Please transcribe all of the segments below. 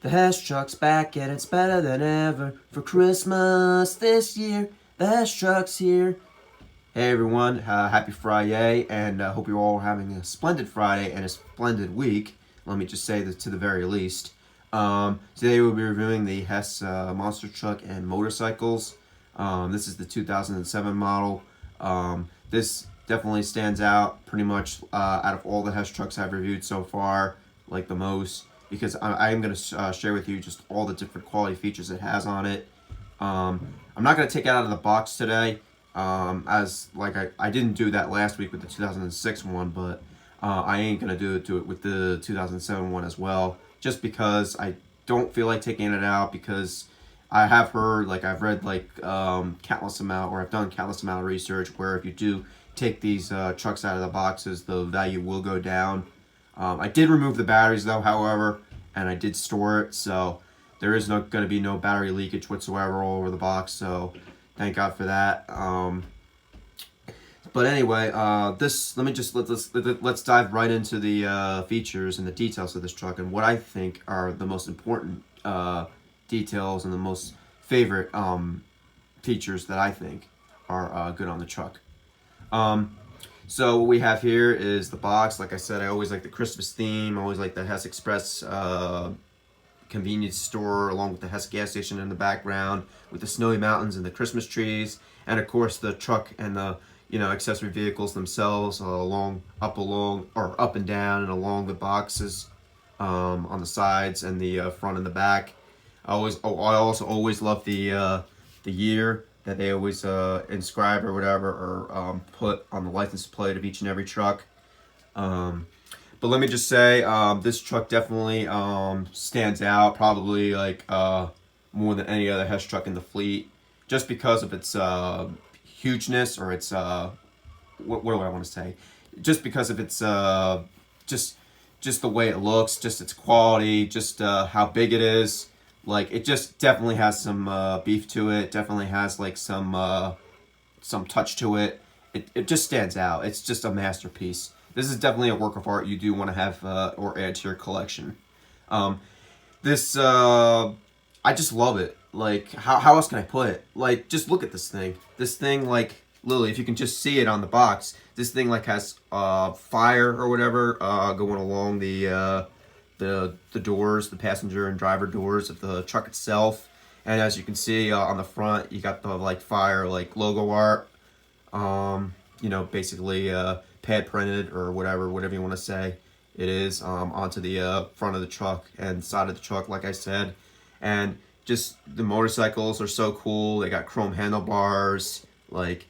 The Hess truck's back and it's better than ever. For Christmas this year, the Hess truck's here. Hey everyone, happy Friday, and hope you're all having a splendid Friday and a splendid week. Let me just say this to the very least. Today we'll be reviewing the Hess monster truck and motorcycles. This is the 2007 model. This definitely stands out pretty much out of all the Hess trucks I've reviewed so far, like the most, because I am going to share with you just all the different quality features it has on it. I'm not going to take it out of the box today, as like I didn't do that last week with the 2006 one, but I ain't going to do it with the 2007 one as well, just because I don't feel like taking it out, because I have heard, like I've read like countless amount, or I've done countless amount of research where if you do take these trucks out of the boxes, the value will go down. I did remove the batteries though, however, and I did store it, so there is not going to be no battery leakage whatsoever all over the box, so thank God for that. But anyway, let's dive right into the features and the details of this truck and what I think are the most important details and the most favorite features that I think are good on the truck. So what we have here is the box. Like I said, I always like the Christmas theme. I always like the Hess Express convenience store, along with the Hess gas station in the background, with the snowy mountains and the Christmas trees, and of course the truck and the accessory vehicles themselves up and down and along the boxes, on the sides and the front and the back. I also always love the year that they always inscribe or whatever, or put on the license plate of each and every truck. But let me just say, this truck definitely stands out, probably like more than any other Hess truck in the fleet, just because of its hugeness, or its what do I want to say? Just because of its just the way it looks, just its quality, just how big it is. Like, it just definitely has some beef to it. Definitely has like some touch to it. It just stands out. It's just a masterpiece. This is definitely a work of art you do want to have or add to your collection. I just love it. Like, how else can I put it? Like, just look at this thing. This thing, like, literally, if you can just see it on the box, this thing like has fire or whatever going along the doors, the passenger and driver doors of the truck itself. And as you can see on the front, you got the like fire like logo art, basically pad printed or whatever you want to say it is, onto the front of the truck and side of the truck, like I said. And just the motorcycles are so cool. They got chrome handlebars. Like,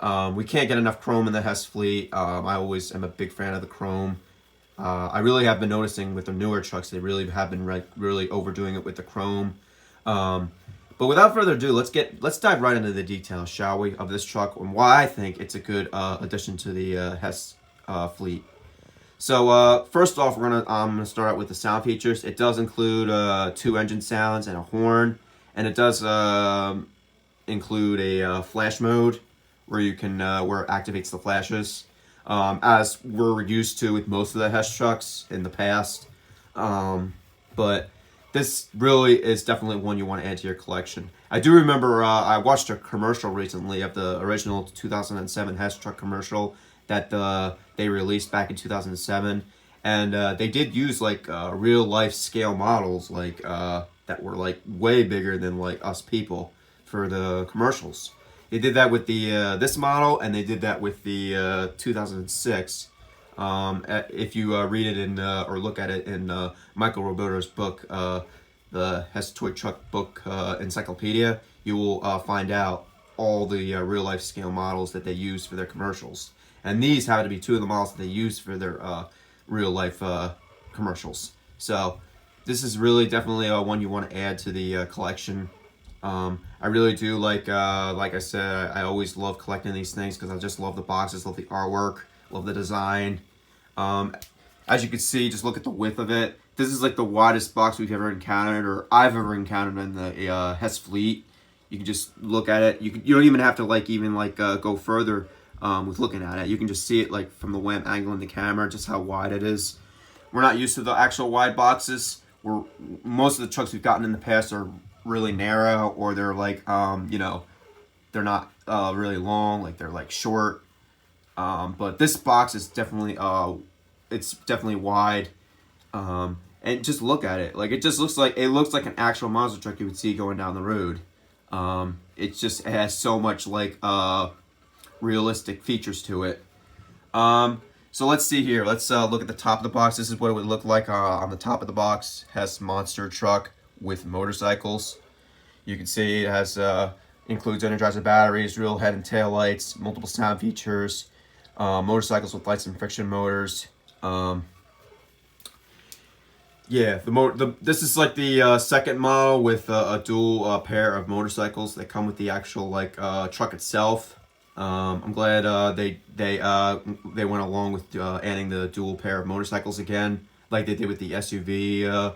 we can't get enough chrome in the Hess fleet. I always am a big fan of the chrome. I really have been noticing with the newer trucks, they really have been really overdoing it with the chrome. But without further ado, let's dive right into the details, shall we, of this truck and why I think it's a good addition to the Hess fleet. So first off, I'm gonna start out with the sound features. It does include 2 engine sounds and a horn, and it does include a flash mode where you can where it activates the flashes. As we're used to with most of the Hess trucks in the past. But this really is definitely one you want to add to your collection. I do remember I watched a commercial recently of the original 2007 Hess truck commercial that they released back in 2007. And they did use like real life scale models, like that were like way bigger than like us people for the commercials. They did that with the this model, and they did that with the 2006. If you read it in or look at it in Michael Roboto's book, the Hess Toy Truck Book Encyclopedia, you will find out all the real life scale models that they use for their commercials. And these happen to be 2 of the models that they use for their real life commercials. So this is really definitely one you want to add to the collection. I really do like I said, I always love collecting these things because I just love the boxes, love the artwork, love the design. As you can see, just look at the width of it. This is like the widest box we've ever encountered, or I've ever encountered in the Hess fleet. You can just look at it. You don't even have to go further with looking at it. You can just see it like from the wham angle in the camera, just how wide it is. We're not used to the actual wide boxes. we're most of the trucks we've gotten in the past are really narrow, or they're like you know, they're not really long, like they're like short. But this box is definitely it's definitely wide. And just look at it, like it just looks like an actual monster truck you would see going down the road. It has so much like realistic features to it. So let's see here. Let's look at the top of the box. This is what it would look like on the top of the box. Hess monster truck with motorcycles. You can see it has includes Energizer batteries, real head and tail lights, multiple sound features, motorcycles with lights and friction motors. Yeah, this is like the second model with a dual pair of motorcycles that come with the actual like truck itself. I'm glad they went along with adding the dual pair of motorcycles again, like they did with the SUV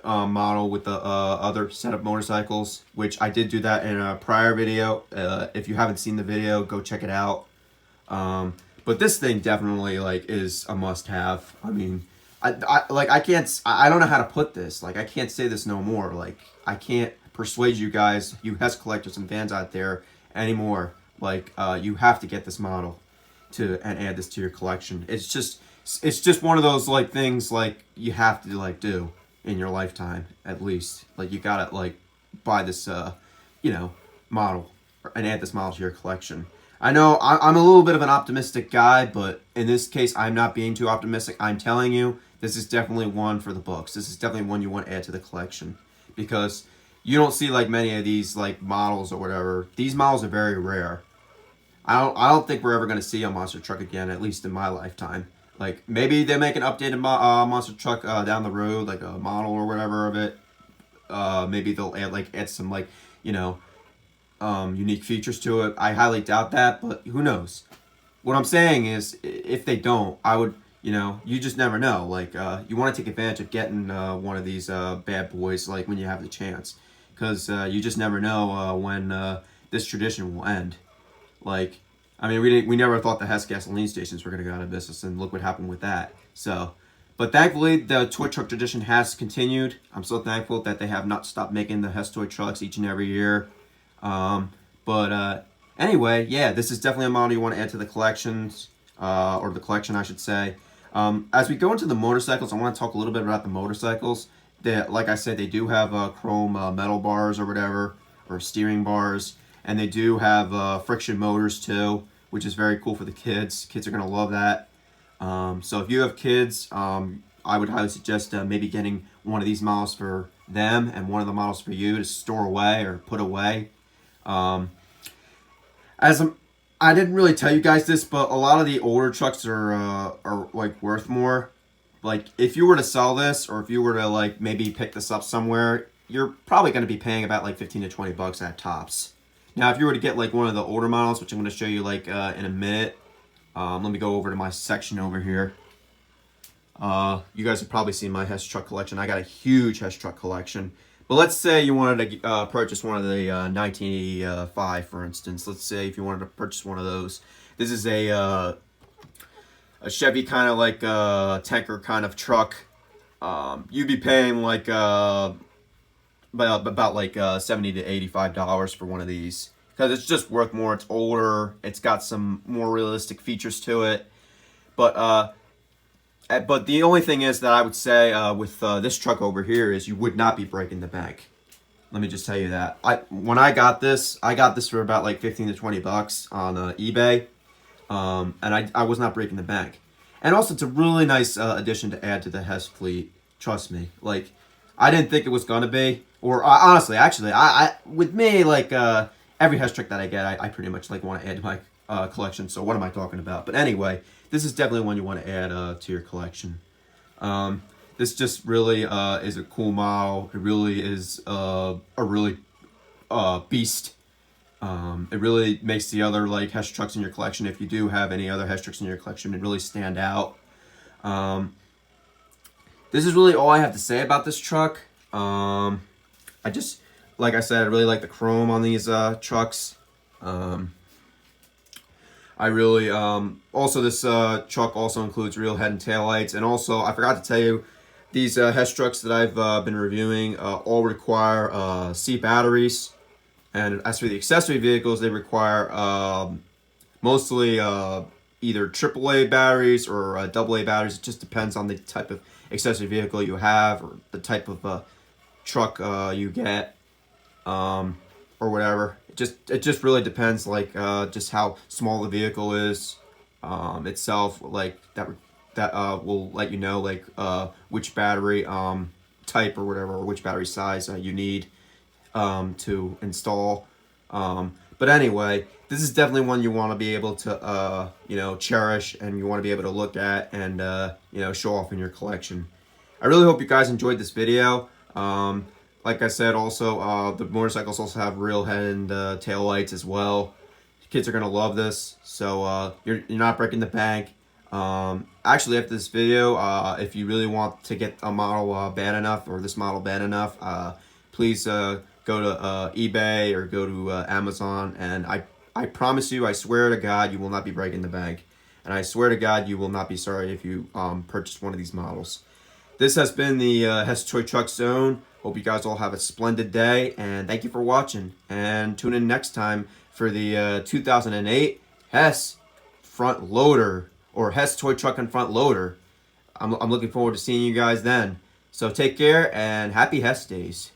model with the other set of motorcycles, which I did do that in a prior video. If you haven't seen the video, go check it out. But this thing definitely like is a must-have. I mean, I don't know how to put this. Like, I can't say this no more. Like, I can't persuade you guys, you Hess collectors and fans out there anymore. Like, you have to get this model and add this to your collection. It's just one of those like things like you have to like do in your lifetime at least. Like, you gotta like buy this you know, model and add this model to your collection. I know I'm a little bit of an optimistic guy, but in this case, I'm not being too optimistic. I'm telling you, this is definitely one for the books. This is definitely one you want to add to the collection, because you don't see like many of these like models or whatever. These models are very rare. I don't think we're ever going to see a monster truck again, at least in my lifetime. Like, maybe they make an updated monster truck down the road, like a model or whatever of it. Maybe they'll add some like, you know, unique features to it. I highly doubt that, but who knows? What I'm saying is, if they don't, I would, you know, you just never know. Like, you want to take advantage of getting one of these bad boys, like, when you have the chance. Because you just never know when this tradition will end. Like, I mean, we never thought the Hess gasoline stations were going to go out of business, and look what happened with that. So, but thankfully, the toy truck tradition has continued. I'm so thankful that they have not stopped making the Hess toy trucks each and every year. Anyway, yeah, this is definitely a model you want to add to the collections, or the collection, I should say. As we go into the motorcycles, I want to talk a little bit about the motorcycles. Like I said, they do have chrome metal bars or whatever, or steering bars, and they do have friction motors too, which is very cool for the kids. Kids are going to love that. So if you have kids, I would highly suggest maybe getting one of these models for them and one of the models for you to store away or put away. I didn't really tell you guys this, but a lot of the older trucks are like worth more. Like, if you were to sell this, or if you were to like maybe pick this up somewhere, you're probably going to be paying about like 15 to 20 bucks at tops. Now, if you were to get like one of the older models, which I'm going to show you like in a minute, let me go over to my section over here. You guys have probably seen my Hess truck collection. I got a huge Hess truck collection. But let's say you wanted to purchase one of the 1985, for instance. Let's say if you wanted to purchase one of those. This is a Chevy kind of like tanker kind of truck. You'd be paying like about like $70 to $85 for one of these, because it's just worth more. It's older. It's got some more realistic features to it. But the only thing is that I would say with this truck over here is you would not be breaking the bank. Let me just tell you that. When I got this for about like 15 to 20 bucks on eBay, and I was not breaking the bank. And also, it's a really nice addition to add to the Hess fleet. Trust me. Like, I didn't think it was gonna be, or honestly, actually, I with me, like every Hess truck that I get, I pretty much like want to add to my collection. So what am I talking about? But anyway, this is definitely one you want to add to your collection. This just really is a cool model. It really is a really beast. It really makes the other like Hess trucks in your collection, if you do have any other Hess trucks in your collection, it really stand out. This is really all I have to say about this truck. I just, like I said, I really like the chrome on these trucks. I really, also this truck also includes real head and tail lights. And also, I forgot to tell you, These Hess trucks that I've been reviewing all require C batteries. And as for the accessory vehicles, they require mostly either AAA batteries or AA batteries. It just depends on the type of accessory vehicle you have or the type of truck you get, or whatever. It just really depends, like just how small the vehicle is itself. Like that will let you know like which battery type or whatever, or which battery size you need to install. But anyway, this is definitely one you want to be able to, cherish, and you want to be able to look at and, show off in your collection. I really hope you guys enjoyed this video. Like I said, also, the motorcycles also have real head and tail lights as well. Kids are going to love this, so you're not breaking the bank. Actually, after this video, if you really want to get a model bad enough, or this model bad enough, please go to eBay or go to Amazon, and I promise you, I swear to God, you will not be breaking the bank. And I swear to God, you will not be sorry if you purchase one of these models. This has been the Hess Toy Truck Zone. Hope you guys all have a splendid day, and thank you for watching. And tune in next time for the 2008 Hess Front Loader, or Hess Toy Truck and Front Loader. I'm looking forward to seeing you guys then. So take care, and happy Hess Days.